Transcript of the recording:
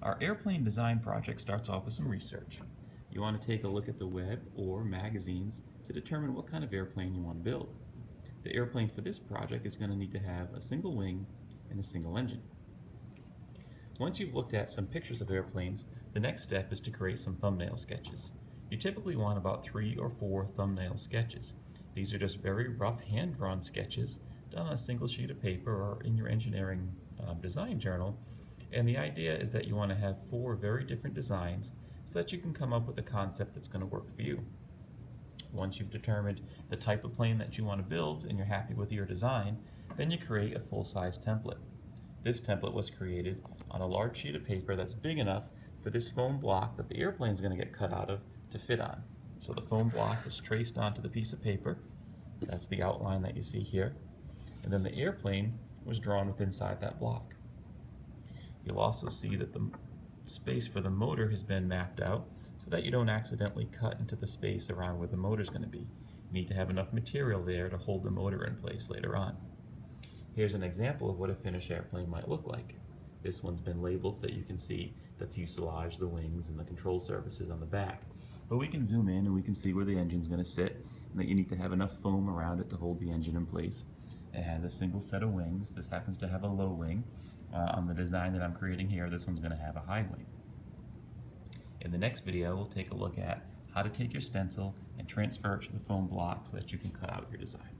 Our airplane design project starts off with some research. You want to take a look at the web or magazines to determine what kind of airplane you want to build. The airplane for this project is going to need to have a single wing and a single engine. Once you've looked at some pictures of airplanes, the next step is to create some thumbnail sketches. You typically want about 3 or 4 thumbnail sketches. These are just very rough hand-drawn sketches done on a single sheet of paper or in your engineering design journal. And the idea is that you want to have 4 very different designs so that you can come up with a concept that's going to work for you. Once you've determined the type of plane that you want to build and you're happy with your design, then you create a full-size template. This template was created on a large sheet of paper that's big enough for this foam block that the airplane is going to get cut out of to fit on. So the foam block was traced onto the piece of paper. That's the outline that you see here. And then the airplane was drawn within inside that block. You'll also see that the space for the motor has been mapped out so that you don't accidentally cut into the space around where the motor is going to be. You need to have enough material there to hold the motor in place later on. Here's an example of what a finished airplane might look like. This one's been labeled so that you can see the fuselage, the wings, and the control surfaces on the back. But we can zoom in and we can see where the engine's going to sit, and that you need to have enough foam around it to hold the engine in place. It has a single set of wings. This happens to have a low wing. On the design that I'm creating here, this one's going to have a high wing. In the next video, we'll take a look at how to take your stencil and transfer it to the foam block so that you can cut out your design.